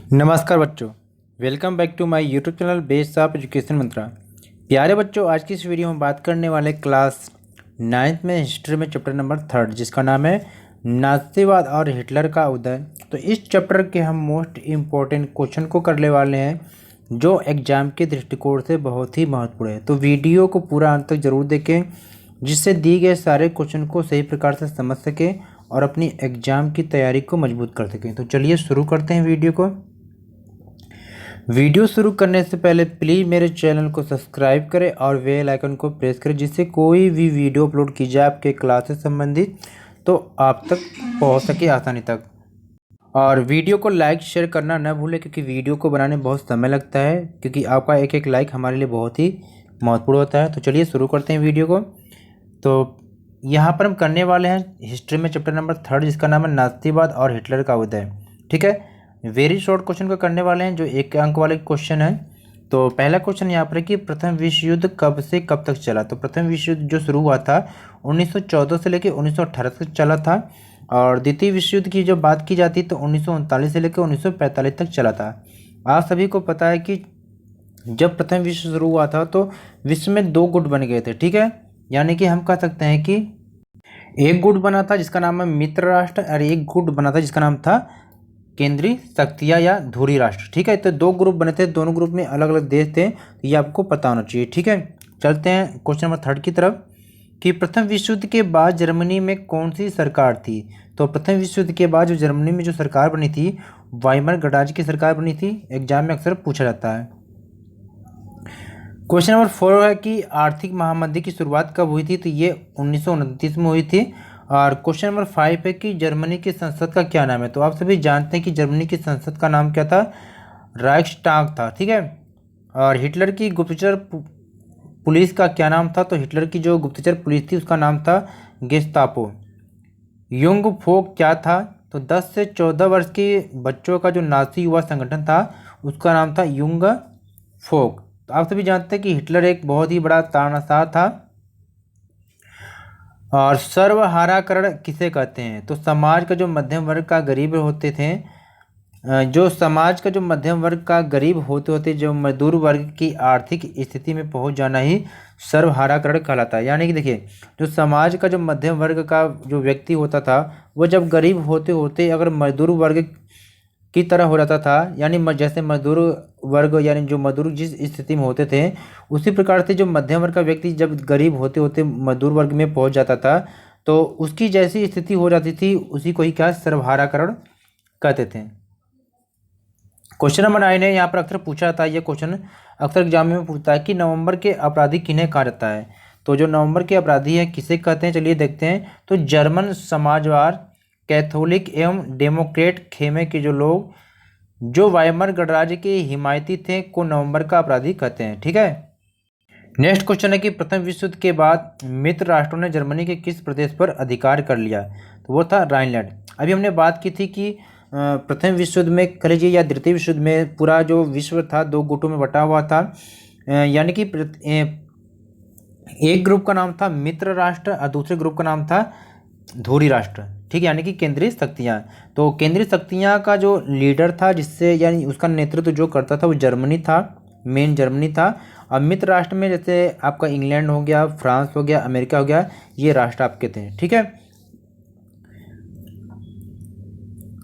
नमस्कार बच्चों, welcome back to my YouTube channel based of education Mantra. प्यारे बच्चों, आज की इस वीडियो में बात करने वाले क्लास 9th में हिस्ट्री में चैप्टर नंबर 3 जिसका नाम है नाज़ीवाद और हिटलर का उदय। तो इस चैप्टर के हम मोस्ट इम्पोर्टेंट क्वेश्चन को करने वाले हैं जो एग्जाम के दृष्टिकोण से बहुत ही महत्वपूर्ण है। तो वीडियो को पूरा अंत तक जरूर देखें जिससे दिए गए सारे क्वेश्चन को सही प्रकार से समझ सकें और अपनी एग्जाम की तैयारी को मजबूत कर सकें। तो चलिए शुरू करते हैं वीडियो को। वीडियो शुरू करने से पहले प्लीज़ मेरे चैनल को सब्सक्राइब करें और बेल आइकन को प्रेस करें जिससे कोई भी वीडियो अपलोड की जाए आपके क्लास से संबंधित तो आप तक पहुंच सके आसानी तक। और वीडियो को लाइक शेयर करना न भूलें क्योंकि वीडियो को बनाने में बहुत समय लगता है, क्योंकि आपका एक एक लाइक हमारे लिए बहुत ही महत्वपूर्ण होता है। तो चलिए शुरू करते हैं वीडियो को। तो यहाँ पर हम करने वाले हैं हिस्ट्री में चैप्टर नंबर 3 जिसका नाम है नाज़ीवाद और हिटलर का उदय। ठीक है, वेरी शॉर्ट क्वेश्चन को करने वाले हैं जो 1 अंक वाले क्वेश्चन है। तो पहला क्वेश्चन यहाँ पर है कि प्रथम विश्व युद्ध कब से कब तक चला। तो प्रथम विश्व युद्ध जो शुरू हुआ था 1914 से लेकर 1918 तक चला था। और द्वितीय विश्व युद्ध की जब बात की जाती है तो 1939 से लेकर 1945 तक चला था। आप सभी को पता है कि जब प्रथम विश्व शुरू हुआ था तो विश्व में 2 गुट बन गए थे। ठीक है, यानी कि हम कह सकते हैं कि एक गुट बना था जिसका नाम है मित्र राष्ट्र और एक गुट बना था जिसका नाम था केंद्रीय शक्तियाँ या धुरी राष्ट्र। ठीक है, तो 2 ग्रुप बने थे, दोनों ग्रुप में अलग अलग देश थे, तो ये आपको पता होना चाहिए। ठीक है, चलते हैं क्वेश्चन नंबर 3 की तरफ कि प्रथम विश्व युद्ध के बाद जर्मनी में कौन सी सरकार थी। तो प्रथम विश्व युद्ध के बाद जो जर्मनी में जो सरकार बनी थी वाइमर गणराज्य की सरकार बनी थी। एग्जाम में अक्सर पूछा जाता है। क्वेश्चन नंबर 4 है कि आर्थिक महामंदी की शुरुआत कब हुई थी। तो ये 1929 में हुई थी। और क्वेश्चन नंबर 5 है कि जर्मनी की संसद का क्या नाम है। तो आप सभी जानते हैं कि जर्मनी की संसद का नाम क्या था, राइक्सटाग था। ठीक है, और हिटलर की गुप्तचर पुलिस का क्या नाम था। तो हिटलर की जो गुप्तचर पुलिस थी उसका नाम था गेस्तापो। युंग फोक क्या था। तो 10 से 14 वर्ष के बच्चों का जो नाज़ी युवा संगठन था उसका नाम था युंग फोक। तो आप सभी जानते हैं कि हिटलर एक बहुत ही बड़ा तानाशाह था। और सर्वहाराकरण किसे कहते हैं। तो समाज का जो मध्यम वर्ग का गरीब होते थे, जो समाज का जो मध्यम वर्ग का गरीब होते होते जो मजदूर वर्ग की आर्थिक स्थिति में पहुंच जाना ही सर्वहाराकरण कहलाता है। यानी कि देखिए, जो समाज का जो मध्यम वर्ग का जो व्यक्ति होता था वो जब गरीब होते होते अगर मजदूर वर्ग की तरह हो जाता था, यानी जैसे मजदूर वर्ग यानी जो मजदूर जिस स्थिति में होते थे उसी प्रकार से जो मध्यम वर्ग का व्यक्ति जब गरीब होते होते मजदूर वर्ग में पहुंच जाता था तो उसकी जैसी स्थिति हो जाती थी उसी को ही क्या सर्वहाराकरण कहते थे। क्वेश्चन नंबर 9 है, यहाँ पर अक्सर पूछा जाता है, ये क्वेश्चन अक्सर एग्जाम में पूछता है कि नवंबर के अपराधी किन्हें कहा जाता है। तो जो नवंबर के अपराधी है किसे कहते हैं, चलिए देखते हैं। तो जर्मन समाजवाद कैथोलिक एवं डेमोक्रेट खेमे के जो लोग जो वाइमर गणराज्य के हिमायती थे को नवंबर का अपराधी कहते हैं। ठीक है, नेक्स्ट क्वेश्चन है कि प्रथम विश्व युद्ध के बाद मित्र राष्ट्रों ने जर्मनी के किस प्रदेश पर अधिकार कर लिया। तो वो था राइनलैंड। अभी हमने बात की थी कि प्रथम विश्व युद्ध में कह लीजिए या द्वितीय विश्व युद्ध में पूरा जो विश्व था 2 गुटों में बटा हुआ था। यानी कि एक ग्रुप का नाम था मित्र राष्ट्र और दूसरे ग्रुप का नाम था धुरी राष्ट्र। ठीक है, यानी कि केंद्रीय शक्तियाँ। तो केंद्रीय शक्तियाँ का जो लीडर था जिससे यानी उसका नेतृत्व जो करता था वो जर्मनी था, मेन जर्मनी था। और मित्र राष्ट्र में जैसे आपका इंग्लैंड हो गया, फ्रांस हो गया, अमेरिका हो गया, ये राष्ट्र आपके थे। ठीक है,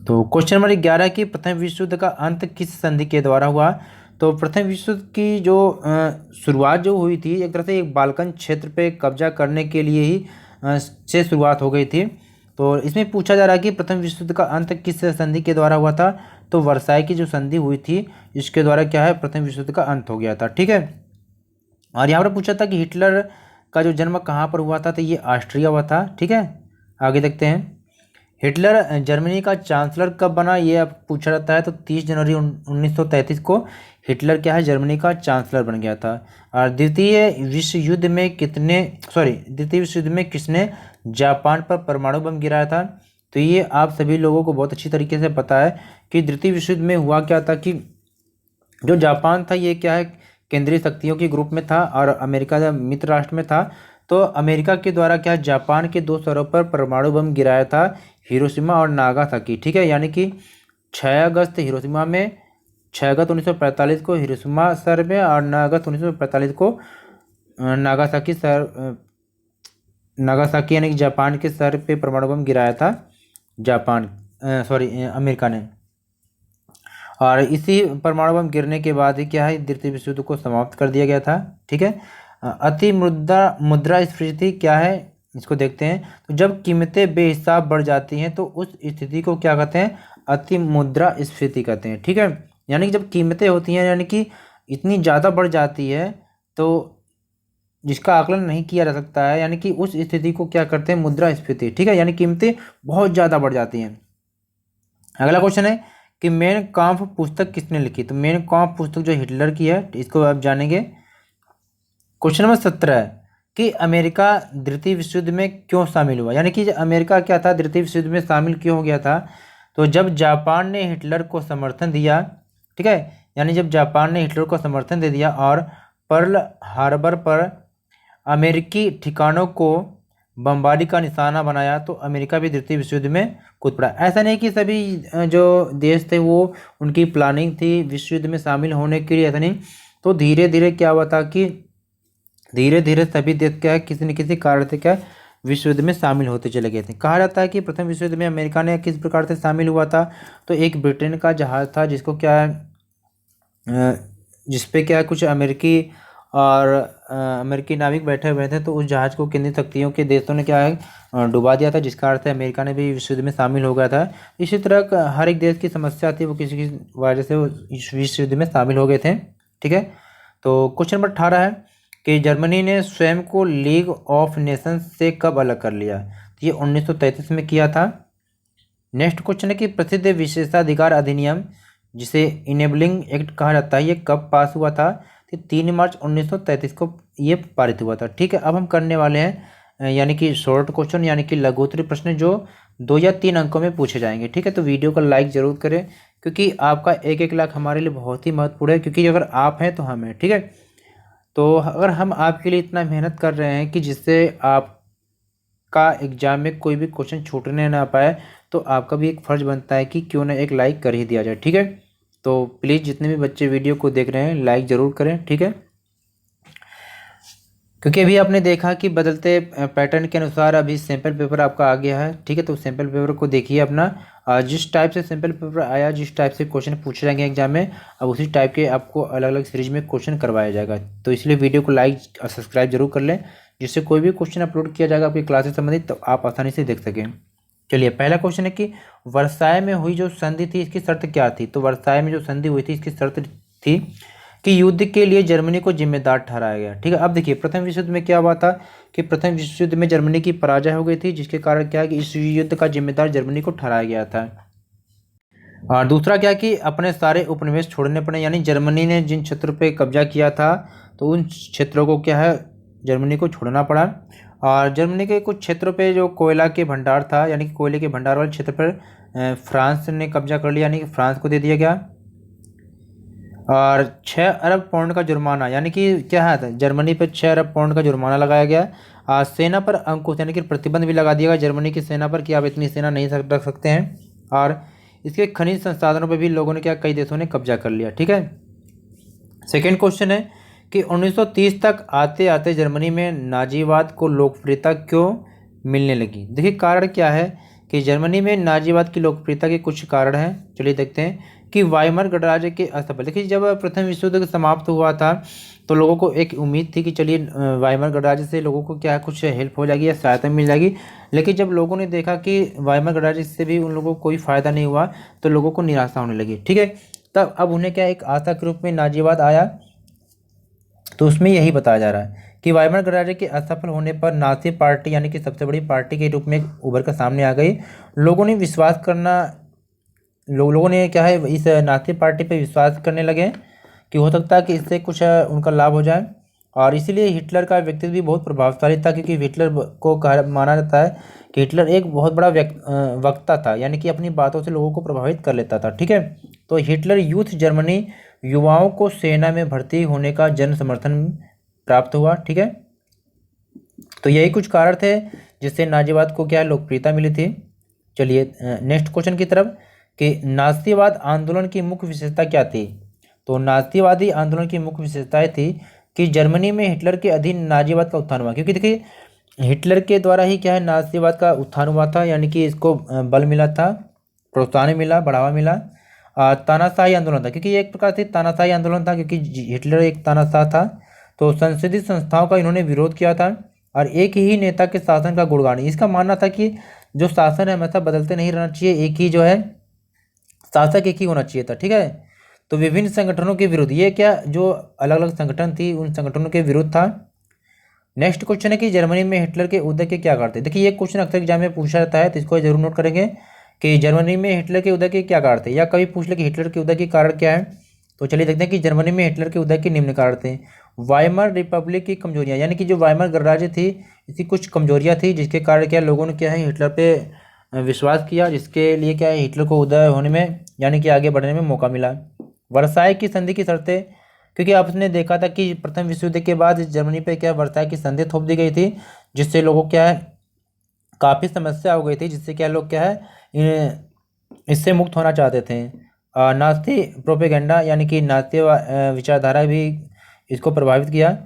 तो क्वेश्चन नंबर 11 की प्रथम विश्व युद्ध का अंत किस संधि के द्वारा हुआ। तो प्रथम विश्व युद्ध की जो शुरुआत जो हुई थी एक तरह से एक बाल्कन क्षेत्र पे कब्जा करने के लिए ही से शुरुआत हो गई थी। तो इसमें पूछा जा रहा है कि प्रथम विश्व युद्ध का अंत किस संधि के द्वारा हुआ था। तो वर्साई की जो संधि हुई थी इसके द्वारा क्या है, प्रथम विश्व युद्ध का अंत हो गया था। ठीक है, और यहाँ पर पूछा था कि हिटलर का जो जन्म कहाँ पर हुआ था। तो ये ऑस्ट्रिया हुआ था। ठीक है, आगे देखते हैं। हिटलर जर्मनी का चांसलर कब बना, ये अब पूछा जाता है। तो 30 जनवरी 1933 को हिटलर क्या है, जर्मनी का चांसलर बन गया था। और द्वितीय विश्व युद्ध में किसने जापान पर परमाणु बम गिराया था। तो ये आप सभी लोगों को बहुत अच्छी तरीके से पता है कि द्वितीय विश्व युद्ध में हुआ क्या था कि जो जापान था ये क्या है, केंद्रीय शक्तियों के ग्रुप में था और अमेरिका मित्र राष्ट्र में था। तो अमेरिका के द्वारा क्या जापान के 2 शहरों पर परमाणु बम गिराया था, हिरोशिमा और नागासाकी। ठीक है, यानी कि 6 अगस्त हिरोशिमा में 6 अगस्त 1945 को हिरोशिमा शहर में और 9 अगस्त 1945 को नागासाकी यानी कि जापान के शहर पे परमाणु बम गिराया था अमेरिका ने। और इसी परमाणु बम गिरने के बाद ही क्या है, द्वितीय विश्व युद्ध को समाप्त कर दिया गया था। ठीक है। अति मुद्रास्फीति क्या है, इसको देखते हैं। तो जब कीमतें बेहिसाब बढ़ जाती हैं तो उस स्थिति को क्या कहते हैं, अति मुद्रास्फीति कहते हैं। ठीक है। यानी कि जब कीमतें होती हैं यानी कि इतनी ज़्यादा बढ़ जाती है तो जिसका आकलन नहीं किया जा सकता है, यानी कि उस स्थिति को क्या करते हैं, मुद्रास्फीति। ठीक है। यानी कीमतें बहुत ज़्यादा बढ़ जाती हैं। अगला क्वेश्चन है कि मेन काम्फ पुस्तक किसने लिखी। तो मेन काम्फ पुस्तक जो हिटलर की है, इसको आप जानेंगे। क्वेश्चन नंबर 17 है कि अमेरिका द्वितीय विश्व युद्ध में क्यों शामिल हुआ, यानी कि अमेरिका क्या था, द्वितीय विश्व युद्ध में शामिल क्यों हो गया था। तो जब जापान ने हिटलर को समर्थन दिया, ठीक है, यानी जब जापान ने हिटलर को समर्थन दे दिया और पर्ल हार्बर पर अमेरिकी ठिकानों को बमबारी का निशाना बनाया तो अमेरिका भी द्वितीय विश्व युद्ध में कूद पड़ा। ऐसा नहीं कि सभी जो देश थे वो उनकी प्लानिंग थी विश्व युद्ध में शामिल होने के लिए, ऐसा नहीं। तो धीरे धीरे क्या हुआ था कि धीरे धीरे सभी देश क्या है, किसी न किसी कारण से क्या विश्व युद्ध में शामिल होते चले गए थे। कहा जाता है कि प्रथम विश्व युद्ध में अमेरिका ने किस प्रकार से शामिल हुआ था। तो एक ब्रिटेन का जहाज़ था जिसको क्या है, जिसपे क्या कुछ अमेरिकी और अमेरिकी नाविक बैठे हुए थे। तो उस जहाज़ को केंद्रीय शक्तियों के देशों ने क्या है, डुबा दिया था, जिसका अर्थ है अमेरिका ने भी विश्व युद्ध में शामिल हो गया था। इसी तरह हर एक देश की समस्या थी, वो किसी की वजह से वो इस विश्व युद्ध में शामिल हो गए थे। ठीक है। तो क्वेश्चन नंबर 18 है कि जर्मनी ने स्वयं को लीग ऑफ नेशंस से कब अलग कर लिया। तो ये 1933 में किया था। नेक्स्ट क्वेश्चन है कि प्रसिद्ध विशेषाधिकार अधिनियम जिसे इनेबलिंग एक्ट कहा जाता है, ये कब पास हुआ था। तो 3 मार्च 1933 को ये पारित हुआ था। ठीक है। अब हम करने वाले हैं यानी कि शॉर्ट क्वेश्चन, यानी कि लघुत्तरीय प्रश्न जो 2 या 3 अंकों में पूछे जाएंगे। ठीक है। तो वीडियो को लाइक ज़रूर करें, क्योंकि आपका एक लाख हमारे लिए बहुत ही महत्वपूर्ण है, क्योंकि अगर आप हैं तो हम हैं। ठीक है। तो अगर हम आपके लिए इतना मेहनत कर रहे हैं कि जिससे आपका एग्जाम में कोई भी क्वेश्चन छूटने ना पाए, तो आपका भी एक फ़र्ज़ बनता है कि क्यों ना एक लाइक कर ही दिया जाए। ठीक है। तो प्लीज़ जितने भी बच्चे वीडियो को देख रहे हैं लाइक ज़रूर करें। ठीक है। क्योंकि अभी आपने देखा कि बदलते पैटर्न के अनुसार अभी सैम्पल पेपर आपका आ गया है। ठीक है। तो सैम्पल पेपर को देखिए अपना, जिस टाइप से सैम्पल पेपर आया, जिस टाइप से क्वेश्चन पूछे जाएंगे एग्जाम में, अब उसी टाइप के आपको अलग अलग सीरीज में क्वेश्चन करवाया जाएगा। तो इसलिए वीडियो को लाइक और सब्सक्राइब जरूर कर लें, जिससे कोई भी क्वेश्चन अपलोड किया जाएगा आपकी क्लास से संबंधित तो आप आसानी से देख सकें। चलिए, पहला क्वेश्चन है कि वर्साय में हुई जो संधि थी इसकी शर्त क्या थी। तो वर्साय में जो संधि हुई थी इसकी शर्त थी कि युद्ध के लिए जर्मनी को जिम्मेदार ठहराया गया। ठीक है। अब देखिए, प्रथम विश्व युद्ध में क्या हुआ था कि प्रथम विश्व युद्ध में जर्मनी की पराजय हो गई थी, जिसके कारण क्या है कि इस युद्ध का जिम्मेदार जर्मनी को ठहराया गया था। और दूसरा क्या कि अपने सारे उपनिवेश छोड़ने पड़े, यानी जर्मनी ने जिन क्षेत्रों पे कब्जा किया था तो उन क्षेत्रों को क्या है, जर्मनी को छोड़ना पड़ा। और जर्मनी के कुछ क्षेत्रों पे जो कोयला के भंडार था, यानी कि कोयले के भंडार वाले क्षेत्र पर फ्रांस ने कब्जा कर लिया, यानी कि फ्रांस को दे दिया गया। और 6 अरब पाउंड का जुर्माना, यानी कि क्या है, जर्मनी पर 6 अरब पाउंड का जुर्माना लगाया गया। सेना पर अंकुश यानी कि प्रतिबंध भी लगा दिया गया जर्मनी की सेना पर कि आप इतनी सेना नहीं रख सकते हैं। और इसके खनिज संसाधनों पर भी लोगों ने क्या, कई देशों ने कब्जा कर लिया। ठीक है। सेकेंड क्वेश्चन है कि 1930 तक आते आते जर्मनी में नाजीवाद को लोकप्रियता क्यों मिलने लगी। देखिए, कारण क्या है कि जर्मनी में नाजीवाद की लोकप्रियता के कुछ कारण हैं। चलिए देखते हैं कि वाइमर गणराज्य के अस्तर। देखिए, जब प्रथम विश्व युद्ध समाप्त हुआ था तो लोगों को एक उम्मीद थी कि चलिए वाइमर गणराज्य से लोगों को क्या है, कुछ हेल्प हो जाएगी या सहायता मिल जाएगी। लेकिन जब लोगों ने देखा कि वाइमर गणराज्य से भी उन लोगों को कोई फ़ायदा नहीं हुआ तो लोगों को निराशा होने लगी। ठीक है। तब अब उन्हें क्या, एक आशा के रूप में नाजीवाद आया। तो उसमें यही बताया जा रहा है कि वाइमर गणराज्य के असफल होने पर नाजी पार्टी यानी कि सबसे बड़ी पार्टी के रूप में उभर कर सामने आ गई। लोगों ने विश्वास करना लोगों ने क्या है, इस नाजी पार्टी पे विश्वास करने लगे कि हो सकता है कि इससे कुछ उनका लाभ हो जाए। और इसीलिए हिटलर का व्यक्तित्व भी बहुत प्रभावशाली था, क्योंकि हिटलर को माना जाता है कि हिटलर एक बहुत बड़ा वक्ता था, यानी कि अपनी बातों से लोगों को प्रभावित कर लेता था। ठीक है। तो हिटलर यूथ जर्मनी युवाओं को सेना में भर्ती होने का जन समर्थन प्राप्त हुआ। ठीक है। तो यही कुछ कारण थे जिससे नाजीवाद को क्या लोकप्रियता मिली थी। चलिए नेक्स्ट क्वेश्चन की तरफ कि नाजीवाद आंदोलन की मुख्य विशेषता क्या थी। तो नाज़ीवादी आंदोलन की मुख्य विशेषताएं थी कि जर्मनी में हिटलर के अधीन नाज़ीवाद का उत्थान हुआ, क्योंकि देखिए हिटलर के द्वारा ही क्या है नाज़ीवाद का उत्थान हुआ था, यानी कि इसको बल मिला था, प्रोत्साहन मिला, बढ़ावा मिला। तानाशाही आंदोलन था, क्योंकि ये एक प्रकार से तानाशाही आंदोलन था, क्योंकि हिटलर एक तानाशाह था। तो संसदीय संस्थाओं का इन्होंने विरोध किया था और एक ही नेता के शासन का गुणगान। इसका मानना था कि जो शासन है हमेशा बदलते नहीं रहना चाहिए, एक ही जो है शासक एक ही होना चाहिए था, ठीक है। तो विभिन्न संगठनों के विरुद्ध, ये क्या जो अलग अलग संगठन थी उन संगठनों के विरुद्ध था। नेक्स्ट क्वेश्चन है कि जर्मनी में हिटलर के उदय के क्या कारण थे। देखिए ये क्वेश्चन अक्सर एग्जाम में पूछा जाता है, तो इसको जरूर नोट करेंगे कि जर्मनी में हिटलर के उदय के क्या कारण थे, या कभी पूछ ले कि हिटलर के उदय के कारण क्या है। तो चलिए देखते हैं कि जर्मनी में हिटलर के उदय के निम्न कारण थे। वाइमर रिपब्लिक की कमजोरियां, यानी कि जो वाइमर गणराज्य थी इसकी कुछ कमजोरियां थी, जिसके कारण क्या लोगों ने क्या है हिटलर पे विश्वास किया, जिसके लिए क्या है हिटलर को उदय होने में यानी कि आगे बढ़ने में मौका मिला। वर्साई की संधि की शर्तें, क्योंकि आपने देखा था कि प्रथम विश्व युद्ध के बाद जर्मनी पे क्या वर्साई की संधि थोप दी गई थी, जिससे लोगों क्या है काफ़ी समस्या हो गई थी, जिससे क्या लोग क्या है इससे मुक्त होना चाहते थे। नास्ती प्रोपेगेंडा, यानी कि नास्ती विचारधारा भी इसको प्रभावित किया।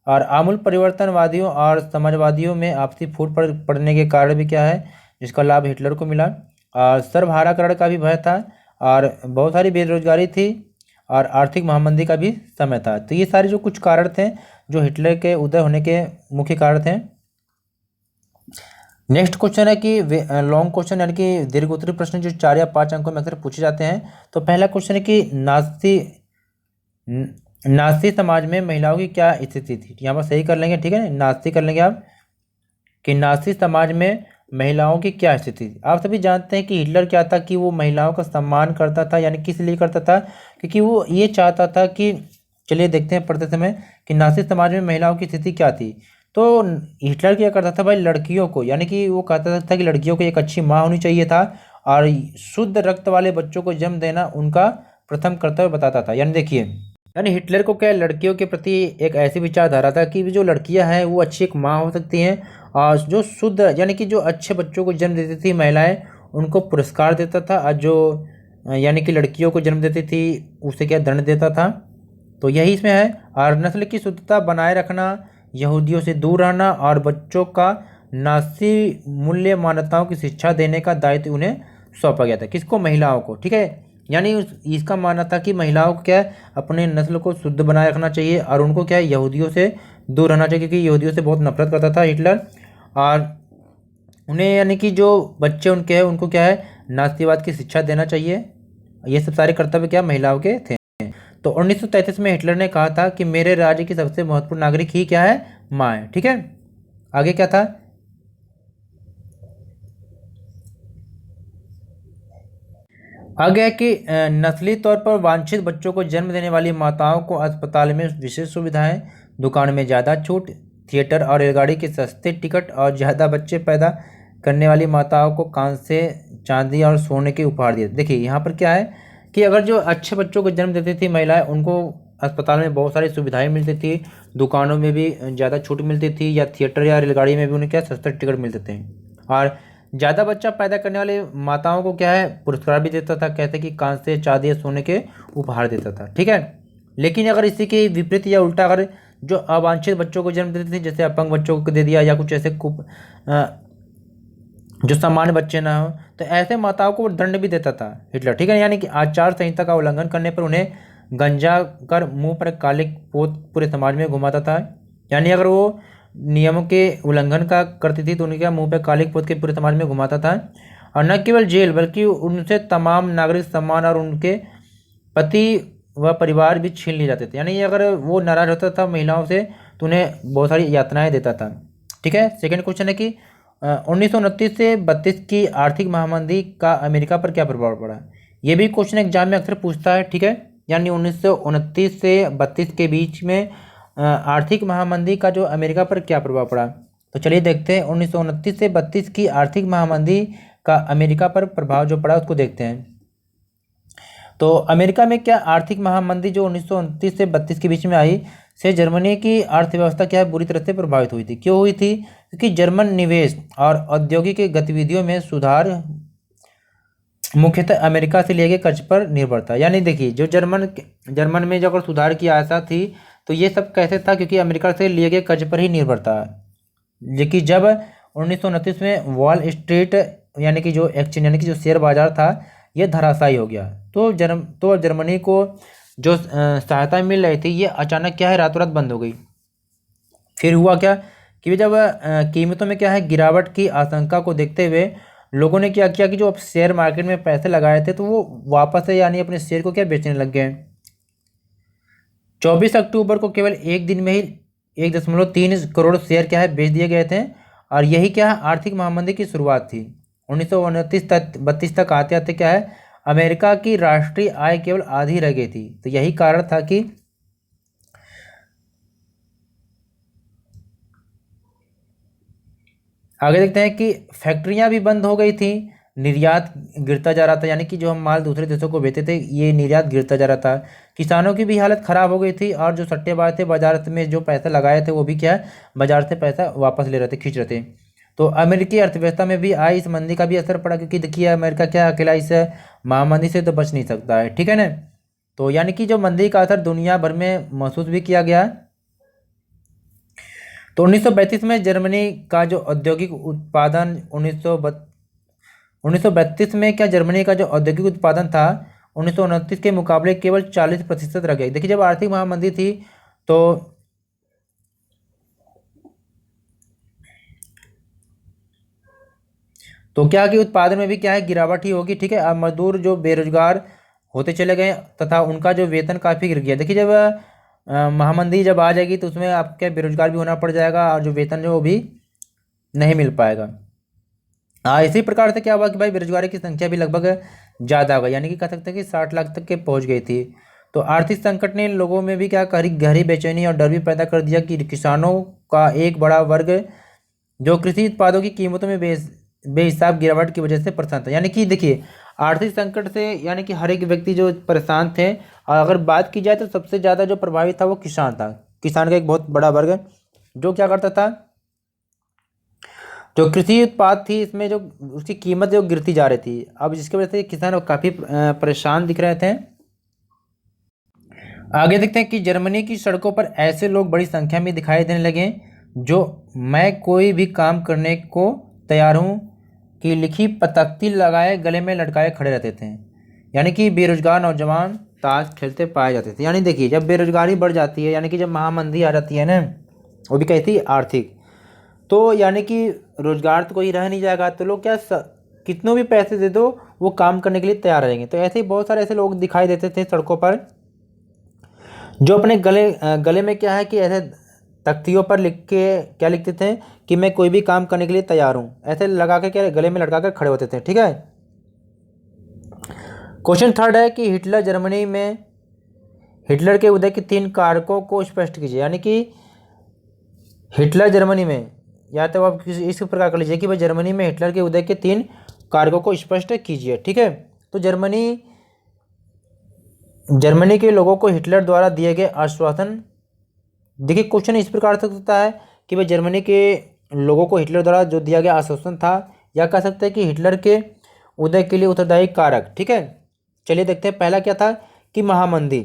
और आमूल परिवर्तनवादियों और समाजवादियों में आपसी फूट पड़ने के कारण भी क्या है जिसका लाभ हिटलर को मिला। और सर्वहाराकरण का भी भय था, और बहुत सारी बेरोजगारी थी, और आर्थिक महामंदी का भी समय था। तो ये सारे जो कुछ कारण थे जो हिटलर के उदय होने के मुख्य कारण थे। नेक्स्ट क्वेश्चन है कि लॉन्ग क्वेश्चन, यानी कि दीर्घ उत्तरीय प्रश्न जो 4 या 5 अंकों में अक्सर पूछे जाते हैं। तो पहला क्वेश्चन है कि नाज़ी समाज में महिलाओं की क्या स्थिति थी। यहाँ पर सही कर लेंगे, ठीक है, नाज़ी कर लेंगे आप कि नाज़ी समाज में महिलाओं की क्या स्थिति थी। आप सभी जानते हैं कि हिटलर क्या था कि वो महिलाओं का सम्मान करता था, यानी किस लिए करता था, क्योंकि वो ये चाहता था कि चलिए देखते हैं पढ़ते समय कि नाज़ी समाज में महिलाओं की स्थिति क्या थी। तो हिटलर क्या करता था भाई, लड़कियों को, यानी कि वो कहता था कि लड़कियों को एक अच्छी माँ होनी चाहिए था, और शुद्ध रक्त वाले बच्चों को जन्म देना उनका प्रथम कर्तव्य बताता था। यानी देखिए, यानी हिटलर को क्या लड़कियों के प्रति एक ऐसी विचारधारा था कि जो लड़कियां हैं वो अच्छी एक माँ हो सकती हैं, और जो शुद्ध यानी कि जो अच्छे बच्चों को जन्म देती थी महिलाएं उनको पुरस्कार देता था, और जो यानी कि लड़कियों को जन्म देती थी उसे क्या दंड देता था। तो यही इसमें है। और नस्ल की शुद्धता बनाए रखना, यहूदियों से दूर रहना, और बच्चों का नासी मूल्य मान्यताओं की शिक्षा देने का दायित्व उन्हें सौंपा गया था। किसको, महिलाओं को, ठीक है। यानी इसका मानना था कि महिलाओं को क्या है अपने नस्ल को शुद्ध बनाए रखना चाहिए, और उनको क्या है यहूदियों से दूर रहना चाहिए, क्योंकि यहूदियों से बहुत नफरत करता था हिटलर। और उन्हें यानी कि जो बच्चे उनके हैं उनको क्या है नास्तिवाद की शिक्षा देना चाहिए। ये सब सारे कर्तव्य क्या महिलाओं के थे। तो 1933 में हिटलर ने कहा था कि मेरे राज्य की सबसे महत्वपूर्ण नागरिक ही क्या है, माँ है, ठीक है। आगे क्या था, आगे है कि नस्ली तौर पर वांछित बच्चों को जन्म देने वाली माताओं को अस्पताल में विशेष सुविधाएं, दुकान में ज़्यादा छूट, थिएटर और रेलगाड़ी के सस्ते टिकट, और ज़्यादा बच्चे पैदा करने वाली माताओं को कांसे, चांदी और सोने के उपहार दिए। देखिए यहाँ पर क्या है कि अगर जो अच्छे बच्चों को जन्म देती थी महिलाएं उनको अस्पताल में बहुत सारी सुविधाएं मिलती थी, दुकानों में भी ज़्यादा छूट मिलती थी, या थिएटर या रेलगाड़ी में भी उन्हें क्या सस्ते टिकट मिलते थे। और ज़्यादा बच्चा पैदा करने वाले माताओं को क्या है पुरस्कार भी देता था, कहते कि कांसे, चांदी, सोने के उपहार देता था, ठीक है। लेकिन अगर इसी के विपरीत या उल्टा अगर जो अवांछित बच्चों को जन्म देते थे, जैसे अपंग बच्चों को दे दिया, या कुछ ऐसे जो सामान्य बच्चे ना हो, तो ऐसे माताओं को दंड भी देता था हिटलर, ठीक है। यानी कि आचार संहिता का उल्लंघन करने पर उन्हें गंजा कर मुंह पर काले पोत पूरे समाज में घुमाता था। यानी अगर वो नियमों के उल्लंघन का करती थी तो उनके मुंह पे कालिक पोत के पूरे समाज में घुमाता था। और न केवल जेल बल्कि उनसे तमाम नागरिक सम्मान और उनके पति व परिवार भी छीन लिए जाते थे। यानी अगर वो नाराज होता था महिलाओं से तो उन्हें बहुत सारी यातनाएं देता था, ठीक है। सेकंड क्वेश्चन है कि 1929 से 32 की आर्थिक महामंदी का अमेरिका पर क्या प्रभाव पड़ा। ये भी क्वेश्चन एग्जाम में अक्सर पूछता है, ठीक है। यानी 1929 से 32 के बीच में आर्थिक महामंदी का जो अमेरिका पर क्या प्रभाव पड़ा। तो चलिए देखते हैं 1929 से 32 की आर्थिक महामंदी का अमेरिका पर प्रभाव जो पड़ा उसको देखते हैं। तो अमेरिका में क्या आर्थिक महामंदी जो 1929 से 32 के बीच में आई से जर्मनी की अर्थव्यवस्था क्या है बुरी तरह से प्रभावित हुई थी। क्यों हुई थी, क्योंकि जर्मन निवेश और औद्योगिक गतिविधियों में सुधार मुख्यतः अमेरिका से लिए गए कर्ज पर निर्भर था। यानी देखिए जो जर्मन में जो अगर सुधार की आशा थी तो ये सब कैसे था, क्योंकि अमेरिका से लिए गए कर्ज पर ही निर्भर था। लेकिन जब 1929 में वॉल स्ट्रीट यानी कि जो एक्सचेंज यानी कि जो शेयर बाजार था ये धराशायी हो गया, तो जर्मनी को जो सहायता मिल रही थी ये अचानक क्या है रातों रात बंद हो गई। फिर हुआ क्या कि जब कीमतों में क्या है गिरावट की आशंका को देखते हुए लोगों ने क्या किया कि जो अब शेयर मार्केट में पैसे लगाए थे तो वो वापस से यानी अपने शेयर को क्या बेचने लग गए। 24 अक्टूबर को केवल एक दिन में ही 1.3 करोड़ शेयर क्या है बेच दिए गए थे, और यही क्या है आर्थिक महामंदी की शुरुआत थी। 1929 तक 32 तक आते आते क्या है अमेरिका की राष्ट्रीय आय केवल आधी रह गई थी। तो यही कारण था कि आगे देखते हैं कि फैक्ट्रियां भी बंद हो गई थी, निर्यात गिरता जा रहा था, यानी कि जो हम माल दूसरे देशों को बेचते थे ये निर्यात गिरता जा रहा था। किसानों की भी हालत खराब हो गई थी, और जो सट्टेबाज थे बाजार में जो पैसा लगाए थे वो भी क्या है बाजार से पैसा वापस ले रहे थे, खींच रहे थे। तो अमेरिकी अर्थव्यवस्था में भी आई इस मंदी का भी असर पड़ा, क्योंकि देखिए अमेरिका क्या अकेला इस महामंदी से तो बच नहीं सकता है, ठीक है ना। तो यानी कि जो मंदी का असर दुनिया भर में महसूस भी किया गया। तो 1932 में जर्मनी का जो औद्योगिक उत्पादन 1932 में क्या जर्मनी का जो औद्योगिक उत्पादन था 1929 के मुकाबले केवल 40% रह गया। देखिए जब आर्थिक महामंदी थी तो क्या कि उत्पादन में भी क्या है गिरावट ही होगी, ठीक है। अब मजदूर जो बेरोजगार होते चले गए तथा उनका जो वेतन काफ़ी गिर गया। देखिए जब महामंदी जब आ जाएगी तो उसमें आपके बेरोजगार भी होना पड़ जाएगा, और जो वेतन जो वो भी नहीं मिल पाएगा। इसी प्रकार से क्या हुआ कि भाई बेरोजगारी की संख्या भी लगभग ज़्यादा हो गई, यानी कि कह सकते हैं कि 60 लाख तक के पहुंच गई थी। तो आर्थिक संकट ने लोगों में भी क्या गहरी बेचैनी और डर भी पैदा कर दिया कि किसानों का एक बड़ा वर्ग जो कृषि उत्पादों की कीमतों में बेहिसाब गिरावट की वजह से परेशान था। यानी कि देखिए आर्थिक संकट से यानी कि हर एक व्यक्ति जो परेशान थे, और अगर बात की जाए तो सबसे ज़्यादा जो प्रभावित था वो किसान था। किसान का एक बहुत बड़ा वर्ग जो क्या करता था, जो कृषि उत्पाद थी इसमें जो उसकी कीमत जो गिरती जा रही थी, अब जिसकी वजह से किसान काफ़ी परेशान दिख रहे थे। आगे देखते हैं कि जर्मनी की सड़कों पर ऐसे लोग बड़ी संख्या में दिखाई देने लगे जो मैं कोई भी काम करने को तैयार हूँ की लिखी पतक्ति लगाए गले में लटकाए खड़े रहते थे। यानी कि बेरोजगार नौजवान ताश खेलते पाए जाते थे। यानी देखिए जब बेरोजगारी बढ़ जाती है यानी कि जब महामंदी आ जाती है ना, वो भी कहती है आर्थिक, तो यानी कि रोजगार तो कोई रह नहीं जाएगा, तो लोग क्या कितनों भी पैसे दे दो वो काम करने के लिए तैयार रहेंगे। तो ऐसे ही बहुत सारे ऐसे लोग दिखाई देते थे सड़कों पर जो अपने गले में क्या है कि ऐसे तख्तियों पर लिख के क्या लिखते थे कि मैं कोई भी काम करने के लिए तैयार हूँ, ऐसे लगा के क्या गले में लटका कर खड़े होते थे, ठीक है। क्वेश्चन थर्ड है कि हिटलर के उदय के 3 कारकों को स्पष्ट कीजिए। यानी कि हिटलर जर्मनी में, या तो आप इस प्रकार कर लीजिए कि भाई जर्मनी में हिटलर के उदय के 3 कारकों को स्पष्ट कीजिए, ठीक है। तो जर्मनी के लोगों को हिटलर द्वारा दिए गए आश्वासन, देखिए क्वेश्चन इस प्रकार से होता है कि भाई जर्मनी के लोगों को हिटलर द्वारा जो दिया गया आश्वासन था, या कह सकते हैं कि हिटलर के उदय के लिए उत्तरदायी कारक, ठीक है। चलिए देखते हैं पहला क्या था कि महामंदी।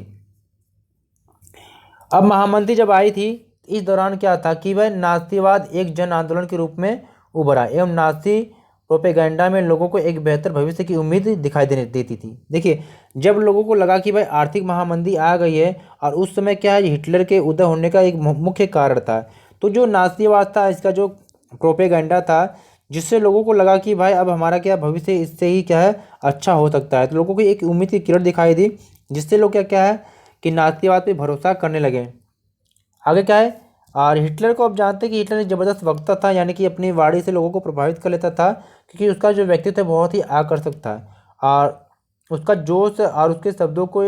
अब महामंदी जब आई थी इस दौरान क्या था कि वह नास्तिवाद एक जन आंदोलन के रूप में उभरा एवं नास्ती प्रोपेगेंडा में लोगों को एक बेहतर भविष्य की उम्मीद दिखाई देने देती थी। देखिए जब लोगों को लगा कि भाई आर्थिक महामंदी आ गई है, और उस समय क्या है हिटलर के उदय होने का एक मुख्य कारण था, तो जो नास्तिवाद था इसका जो प्रोपेगेंडा था जिससे लोगों को लगा कि भाई अब हमारा क्या भविष्य इससे ही क्या है अच्छा हो सकता है, तो लोगों को एक उम्मीद की किरण दिखाई दी जिससे लोग क्या क्या है कि नास्तिवाद पे भरोसा करने लगे। आगे क्या है, और हिटलर को अब जानते हैं कि हिटलर एक ज़बरदस्त वक्ता था, यानी कि अपनी वाणी से लोगों को प्रभावित कर लेता था, क्योंकि उसका जो व्यक्तित्व है बहुत ही आकर्षक था, और उसका जोश और उसके शब्दों को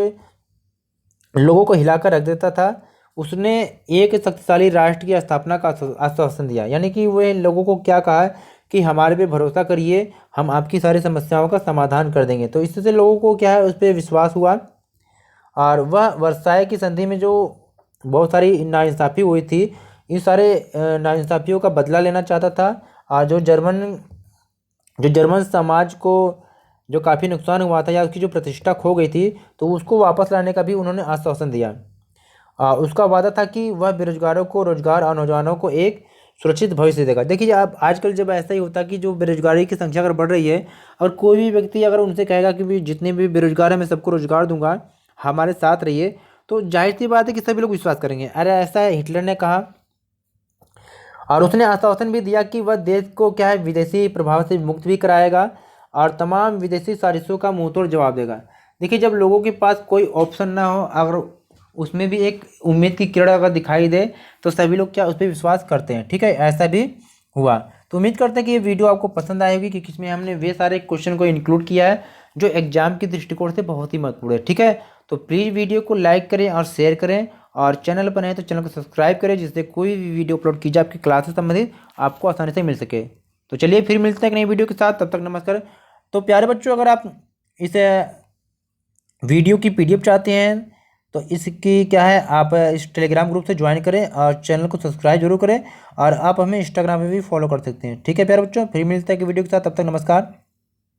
लोगों को हिलाकर रख देता था। उसने एक शक्तिशाली राष्ट्र की स्थापना का आश्वासन दिया, यानी कि वह लोगों को क्या कहा कि हमारे पे भरोसा करिए, हम आपकी सारी समस्याओं का समाधान कर देंगे। तो इससे लोगों को क्या है उस पर विश्वास हुआ, और वह वर्साय की संधि में जो बहुत सारी नाइंसाफ़ी हुई थी इन सारे नाइंसाफ़ियों का बदला लेना चाहता था, और जो जर्मन समाज को जो काफ़ी नुकसान हुआ था या उसकी जो प्रतिष्ठा खो गई थी, तो उसको वापस लाने का भी उन्होंने आश्वासन दिया। उसका वादा था कि वह बेरोजगारों को रोजगार और नौजवानों को एक सुरक्षित भविष्य देगा। देखिए अब आजकल जब ऐसा ही होता है कि जो बेरोजगारी की संख्या अगर बढ़ रही है और कोई भी व्यक्ति अगर उनसे कहेगा कि भी जितने भी बेरोजगार हैं मैं सबको रोजगार दूंगा, हमारे साथ रहिए, तो जाहिर सी बात है कि सभी लोग विश्वास करेंगे। अरे ऐसा हिटलर ने कहा और उसने आश्वासन भी दिया कि वह देश को क्या है विदेशी प्रभाव से मुक्त भी कराएगा और तमाम विदेशी साजिशों का मुंहतोड़ जवाब देगा। देखिए जब लोगों के पास कोई ऑप्शन ना हो, अगर उसमें भी एक उम्मीद की किरण अगर दिखाई दे, तो सभी लोग क्या उस पर विश्वास करते हैं। ठीक है, ऐसा भी हुआ। तो उम्मीद करते हैं कि ये वीडियो आपको पसंद आई होगी, क्योंकि इसमें हमने वे सारे क्वेश्चन को इंक्लूड किया है जो एग्जाम के दृष्टिकोण से बहुत ही महत्वपूर्ण है। ठीक है, तो प्लीज़ वीडियो को लाइक करें और शेयर करें, और चैनल पर नए तो चैनल को सब्सक्राइब करें, जिससे कोई भी वीडियो अपलोड की जाए आपकी क्लास से संबंधित आपको आसानी से मिल सके। तो चलिए फिर मिलते हैं एक नई वीडियो के साथ, तब तक नमस्कार। तो प्यारे बच्चों, अगर आप इस वीडियो की पीडीएफ चाहते हैं तो इसकी क्या है, आप इस टेलीग्राम ग्रुप से ज्वाइन करें और चैनल को सब्सक्राइब जरूर करें, और आप हमें इंस्टाग्राम पे भी फॉलो कर सकते हैं। ठीक है प्यारे बच्चों, फिर मिलते हैं एक वीडियो के साथ, तब तक नमस्कार।